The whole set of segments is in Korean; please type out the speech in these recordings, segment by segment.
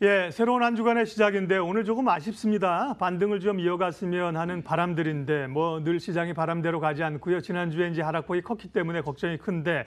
예, 새로운 한 주간의 시작인데 오늘 조금 아쉽습니다. 반등을 좀 이어갔으면 하는 바람들인데 뭐 늘 시장이 바람대로 가지 않고요. 지난주에 이제 하락폭이 컸기 때문에 걱정이 큰데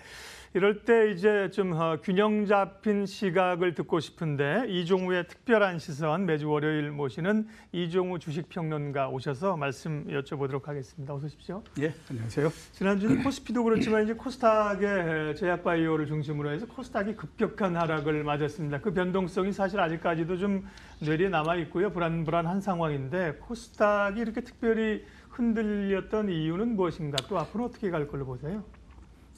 이럴 때 이제 좀 균형 잡힌 시각을 듣고 싶은데 이종우의 특별한 시선 매주 월요일 모시는 이종우 주식평론가 오셔서 말씀 여쭤보도록 하겠습니다. 어서 오십시오. 예, 안녕하세요. 지난주는 코스피도 그렇지만 이제 코스닥의 제약바이오를 중심으로 해서 코스닥이 급격한 하락을 맞았습니다. 그 변동성이 사실 아직까지도 좀 뇌리에 남아 있고요. 불안한 상황인데 코스닥이 이렇게 특별히 흔들렸던 이유는 무엇인가? 또 앞으로 어떻게 갈 걸로 보세요?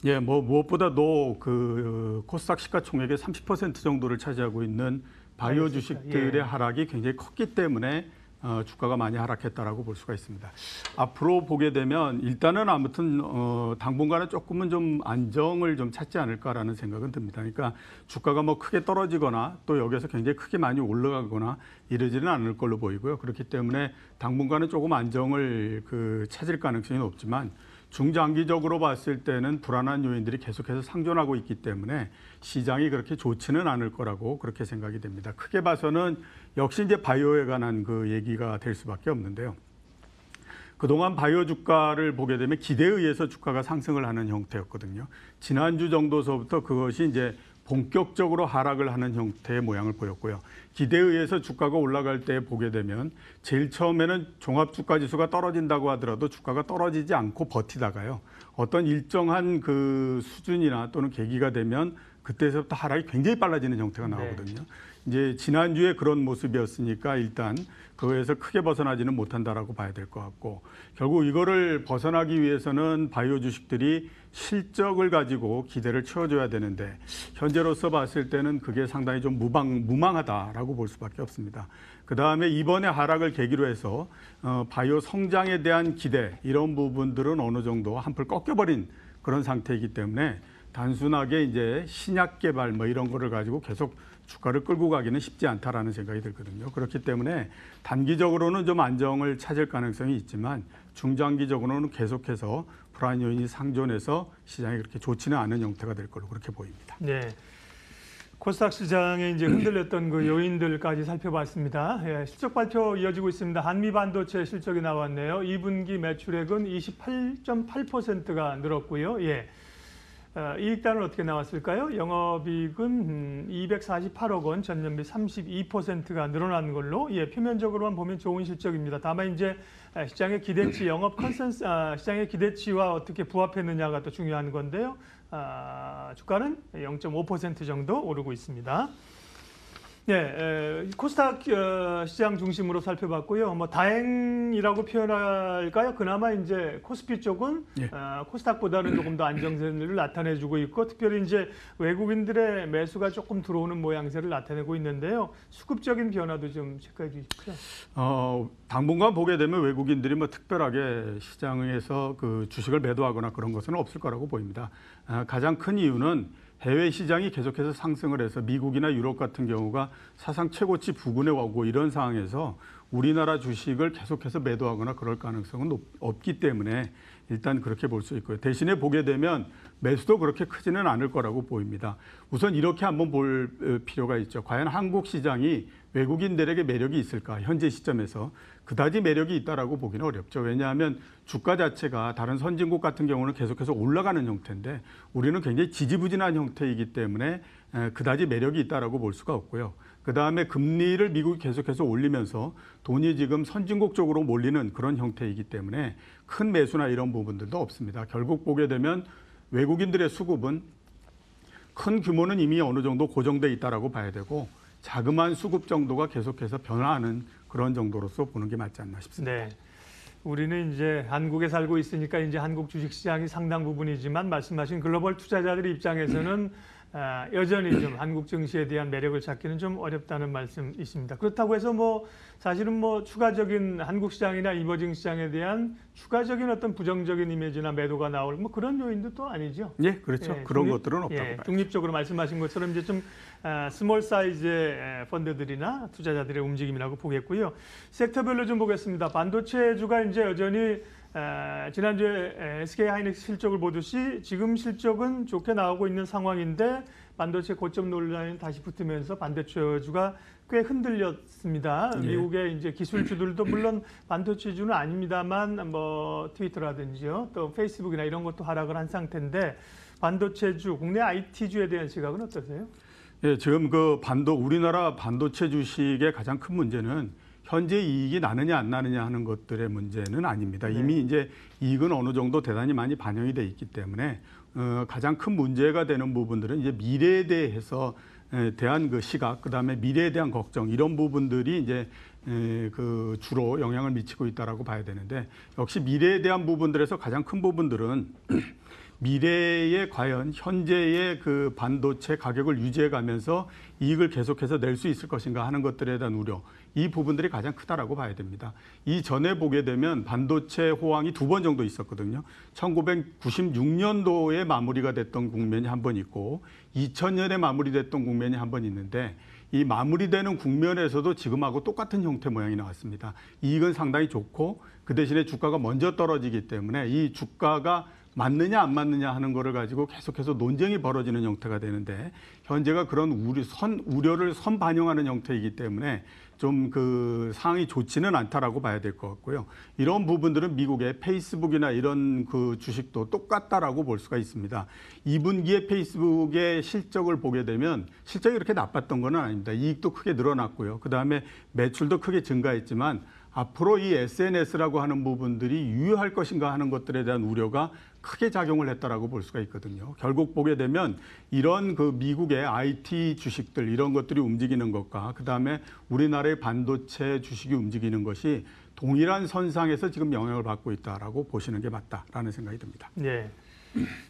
예, 뭐 무엇보다도 그 코스닥 시가총액의 30% 정도를 차지하고 있는 바이오 주식들의 하락이 굉장히 컸기 때문에 주가가 많이 하락했다라고 볼 수가 있습니다. 앞으로 보게 되면 일단은 아무튼 당분간은 조금은 좀 안정을 좀 찾지 않을까라는 생각은 듭니다. 그러니까 주가가 뭐 크게 떨어지거나 또 여기서 굉장히 크게 많이 올라가거나 이러지는 않을 걸로 보이고요. 그렇기 때문에 당분간은 조금 안정을 찾을 가능성이 높지만 중장기적으로 봤을 때는 불안한 요인들이 계속해서 상존하고 있기 때문에 시장이 그렇게 좋지는 않을 거라고 그렇게 생각이 됩니다. 크게 봐서는 역시 이제 바이오에 관한 그 얘기가 될 수밖에 없는데요. 그동안 바이오 주가를 보게 되면 기대에 의해서 주가가 상승을 하는 형태였거든요. 지난주 정도서부터 그것이 이제 본격적으로 하락을 하는 형태의 모양을 보였고요. 기대에 의해서 주가가 올라갈 때 보게 되면 제일 처음에는 종합주가지수가 떨어진다고 하더라도 주가가 떨어지지 않고 버티다가요. 어떤 일정한 그 수준이나 또는 계기가 되면 그때서부터 하락이 굉장히 빨라지는 형태가 나오거든요. 네. 이제 지난주에 그런 모습이었으니까 일단 그거에서 크게 벗어나지는 못한다라고 봐야 될 것 같고 결국 이거를 벗어나기 위해서는 바이오 주식들이 실적을 가지고 기대를 채워줘야 되는데 현재로서 봤을 때는 그게 상당히 좀 무망하다라고 볼 수밖에 없습니다. 그다음에 이번에 하락을 계기로 해서 바이오 성장에 대한 기대 이런 부분들은 어느 정도 한풀 꺾여버린 그런 상태이기 때문에 단순하게 이제 신약 개발 뭐 이런 거를 가지고 계속 주가를 끌고 가기는 쉽지 않다라는 생각이 들거든요. 그렇기 때문에 단기적으로는 좀 안정을 찾을 가능성이 있지만 중장기적으로는 계속해서 불안 요인이 상존해서 시장이 그렇게 좋지는 않은 형태가 될 걸로 그렇게 보입니다. 네. 코스닥 시장에 이제 흔들렸던 그 요인들까지 살펴봤습니다. 예, 실적 발표 이어지고 있습니다. 한미 반도체 실적이 나왔네요. 2분기 매출액은 28.8%가 늘었고요. 예. 이익단은 어떻게 나왔을까요? 영업이익은 248억 원, 전년비 32%가 늘어난 걸로 표면적으로만 보면 좋은 실적입니다. 다만 이제 시장의 기대치, 영업 컨센서스, 시장의 기대치와 어떻게 부합했느냐가 또 중요한 건데요. 주가는 0.5% 정도 오르고 있습니다. 네, 코스닥 시장 중심으로 살펴봤고요. 뭐 다행이라고 표현할까요? 그나마 이제 코스피 쪽은 코스닥보다는 조금 더 안정세를 나타내주고 있고, 특별히 이제 외국인들의 매수가 조금 들어오는 모양새를 나타내고 있는데요. 수급적인 변화도 좀 체크해 주십시오. 당분간 보게 되면 외국인들이 뭐 특별하게 시장에서 그 주식을 매도하거나 그런 것은 없을 거라고 보입니다. 가장 큰 이유는 해외 시장이 계속해서 상승을 해서 미국이나 유럽 같은 경우가 사상 최고치 부근에 오고 이런 상황에서 우리나라 주식을 계속해서 매도하거나 그럴 가능성은 없기 때문에 일단 그렇게 볼 수 있고요. 대신에 보게 되면 매수도 그렇게 크지는 않을 거라고 보입니다. 우선 이렇게 한번 볼 필요가 있죠. 과연 한국 시장이 외국인들에게 매력이 있을까? 현재 시점에서 그다지 매력이 있다라고 보기는 어렵죠. 왜냐하면 주가 자체가 다른 선진국 같은 경우는 계속해서 올라가는 형태인데 우리는 굉장히 지지부진한 형태이기 때문에 그다지 매력이 있다라고 볼 수가 없고요. 그다음에 금리를 미국이 계속해서 올리면서 돈이 지금 선진국 쪽으로 몰리는 그런 형태이기 때문에 큰 매수나 이런 부분들도 없습니다. 결국 보게 되면 외국인들의 수급은 큰 규모는 이미 어느 정도 고정돼 있다라고 봐야 되고 자그마한 수급 정도가 계속해서 변화하는 그런 정도로서 보는 게 맞지 않나 싶습니다. 네. 우리는 이제 한국에 살고 있으니까 이제 한국 주식시장이 상당 부분이지만 말씀하신 글로벌 투자자들 입장에서는 여전히 좀 한국 증시에 대한 매력을 찾기는 좀 어렵다는 말씀이십니다. 그렇다고 해서 뭐 사실은 뭐 추가적인 한국 시장이나 이머징 시장에 대한 추가적인 어떤 부정적인 이미지나 매도가 나올 뭐 그런 요인도 또 아니죠. 예, 그렇죠. 그런 것들은 없다고 봐요. 중립적으로 말씀하신 것처럼 이제 좀 스몰 사이즈의 펀드들이나 투자자들의 움직임이라고 보겠고요. 섹터별로 좀 보겠습니다. 반도체주가 이제 여전히 지난주에 SK하이닉스 실적을 보듯이 지금 실적은 좋게 나오고 있는 상황인데 반도체 고점 논란이 다시 붙으면서 반도체주가 꽤 흔들렸습니다. 예. 미국의 이제 기술주들도 물론 반도체주는 아닙니다만 뭐 트위터라든지요, 또 페이스북이나 이런 것도 하락을 한 상태인데 반도체주, 국내 IT주에 대한 시각은 어떠세요? 예, 지금 우리나라 반도체 주식의 가장 큰 문제는 현재 이익이 나느냐 안 나느냐 하는 것들의 문제는 아닙니다. 네. 이미 이제 이익은 어느 정도 대단히 많이 반영이 돼 있기 때문에 가장 큰 문제가 되는 부분들은 이제 미래에 대해서 대한 그 시각, 그다음에 미래에 대한 걱정 이런 부분들이 이제 주로 영향을 미치고 있다라고 봐야 되는데 역시 미래에 대한 부분들에서 가장 큰 부분들은 미래에 과연 현재의 그 반도체 가격을 유지해 가면서 이익을 계속해서 낼 수 있을 것인가 하는 것들에 대한 우려, 이 부분들이 가장 크다라고 봐야 됩니다. 이전에 보게 되면 반도체 호황이 2번 정도 있었거든요. 1996년도에 마무리가 됐던 국면이 한 번 있고 2000년에 마무리됐던 국면이 한 번 있는데 이 마무리되는 국면에서도 지금하고 똑같은 형태 모양이 나왔습니다. 이익은 상당히 좋고 그 대신에 주가가 먼저 떨어지기 때문에 이 주가가 맞느냐 안 맞느냐 하는 거를 가지고 계속해서 논쟁이 벌어지는 형태가 되는데 현재가 그런 우려를 선반영하는 형태이기 때문에 좀 그 상황이 좋지는 않다라고 봐야 될 것 같고요. 이런 부분들은 미국의 페이스북이나 이런 그 주식도 똑같다라고 볼 수가 있습니다. 2분기에 페이스북의 실적을 보게 되면 실적이 그렇게 나빴던 건 아닙니다. 이익도 크게 늘어났고요. 그다음에 매출도 크게 증가했지만 앞으로 이 SNS라고 하는 부분들이 유효할 것인가 하는 것들에 대한 우려가 크게 작용을 했다라고 볼 수가 있거든요. 결국 보게 되면 이런 그 미국의 IT 주식들 이런 것들이 움직이는 것과 그다음에 우리나라의 반도체 주식이 움직이는 것이 동일한 선상에서 지금 영향을 받고 있다라고 보시는 게 맞다라는 생각이 듭니다. 네.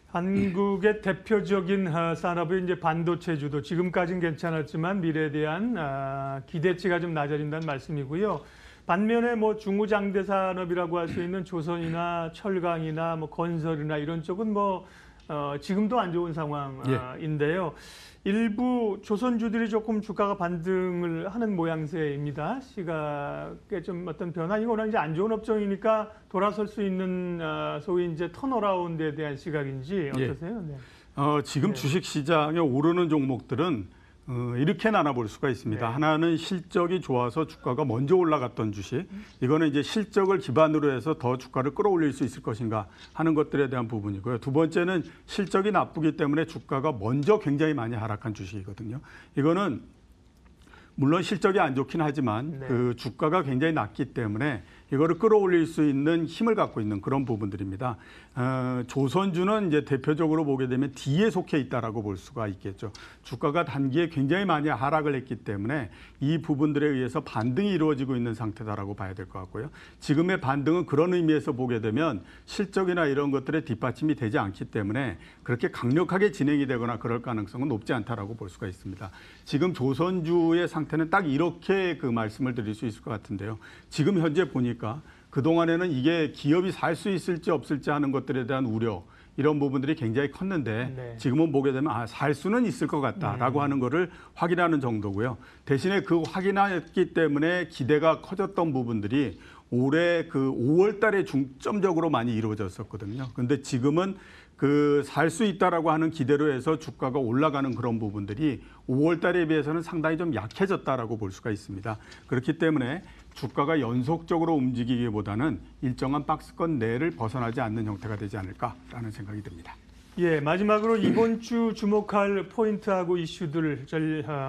한국의 대표적인 산업이 이제 반도체주도 지금까지는 괜찮았지만 미래에 대한 기대치가 좀 낮아진다는 말씀이고요. 반면에 뭐 중후장대 산업이라고 할 수 있는 조선이나 철강이나 뭐 건설이나 이런 쪽은 뭐 지금도 안 좋은 상황인데요. 일부 조선주들이 조금 주가가 반등을 하는 모양새입니다. 시각에 좀 어떤 변화, 이거는 이제 안 좋은 업종이니까 돌아설 수 있는 소위 이제 턴어라운드에 대한 시각인지 어떠세요? 네. 지금 네. 주식 시장에 오르는 종목들은 이렇게 나눠볼 수가 있습니다. 네. 하나는 실적이 좋아서 주가가 먼저 올라갔던 주식. 이거는 이제 실적을 기반으로 해서 더 주가를 끌어올릴 수 있을 것인가 하는 것들에 대한 부분이고요. 두 번째는 실적이 나쁘기 때문에 주가가 먼저 굉장히 많이 하락한 주식이거든요. 이거는 물론 실적이 안 좋긴 하지만 네. 그 주가가 굉장히 낮기 때문에 이거를 끌어올릴 수 있는 힘을 갖고 있는 그런 부분들입니다. 조선주는 이제 대표적으로 보게 되면 D에 속해 있다라고 볼 수가 있겠죠. 주가가 단기에 굉장히 많이 하락을 했기 때문에 이 부분들에 의해서 반등이 이루어지고 있는 상태다라고 봐야 될 것 같고요. 지금의 반등은 그런 의미에서 보게 되면 실적이나 이런 것들의 뒷받침이 되지 않기 때문에 그렇게 강력하게 진행이 되거나 그럴 가능성은 높지 않다라고 볼 수가 있습니다. 지금 조선주의 상태는 딱 이렇게 그 말씀을 드릴 수 있을 것 같은데요. 지금 현재 보니까 그동안에는 이게 기업이 살 수 있을지 없을지 하는 것들에 대한 우려 이런 부분들이 굉장히 컸는데 네. 지금은 보게 되면 살 수는 있을 것 같다라고 하는 거를 확인하는 정도고요. 대신에 그 확인했기 때문에 기대가 커졌던 부분들이 올해 그 5월 달에 중점적으로 많이 이루어졌었거든요. 근데 지금은 그 살 수 있다라고 하는 기대로 해서 주가가 올라가는 그런 부분들이 5월 달에 비해서는 상당히 좀 약해졌다라고 볼 수가 있습니다. 그렇기 때문에 주가가 연속적으로 움직이기보다는 일정한 박스권 내를 벗어나지 않는 형태가 되지 않을까라는 생각이 듭니다. 예, 마지막으로 이번 주 주목할 포인트하고 이슈들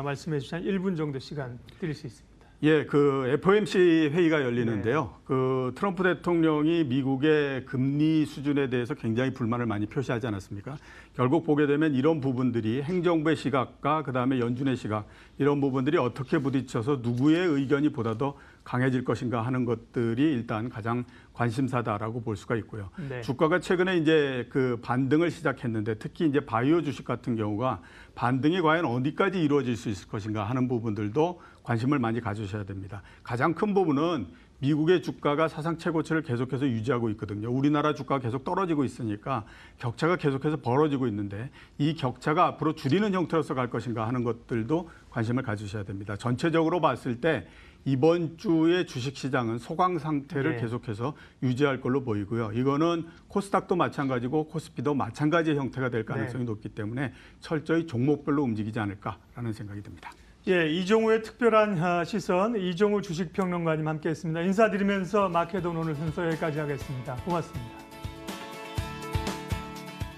말씀해 주신 1분 정도 시간 드릴 수 있습니다. 예, 그 FOMC 회의가 열리는데요. 그 트럼프 대통령이 미국의 금리 수준에 대해서 굉장히 불만을 많이 표시하지 않았습니까? 결국 보게 되면 이런 부분들이 행정부의 시각과 그다음에 연준의 시각 이런 부분들이 어떻게 부딪혀서 누구의 의견이 보다 더 강해질 것인가 하는 것들이 일단 가장 관심사다라고 볼 수가 있고요. 네. 주가가 최근에 이제 그 반등을 시작했는데 특히 이제 바이오 주식 같은 경우가 반등이 과연 어디까지 이루어질 수 있을 것인가 하는 부분들도 관심을 많이 가지셔야 됩니다. 가장 큰 부분은 미국의 주가가 사상 최고치를 계속해서 유지하고 있거든요. 우리나라 주가가 계속 떨어지고 있으니까 격차가 계속해서 벌어지고 있는데 이 격차가 앞으로 줄이는 형태로서 갈 것인가 하는 것들도 관심을 가지셔야 됩니다. 전체적으로 봤을 때 이번 주의 주식시장은 소강 상태를 네. 계속해서 유지할 걸로 보이고요. 이거는 코스닥도 마찬가지고 코스피도 마찬가지의 형태가 될 가능성이 높기 때문에 철저히 종목별로 움직이지 않을까라는 생각이 듭니다. 예, 이종우의 특별한 시선, 이종우 주식평론가님 함께했습니다. 인사드리면서 마켓온 오늘 순서 여기까지 하겠습니다. 고맙습니다.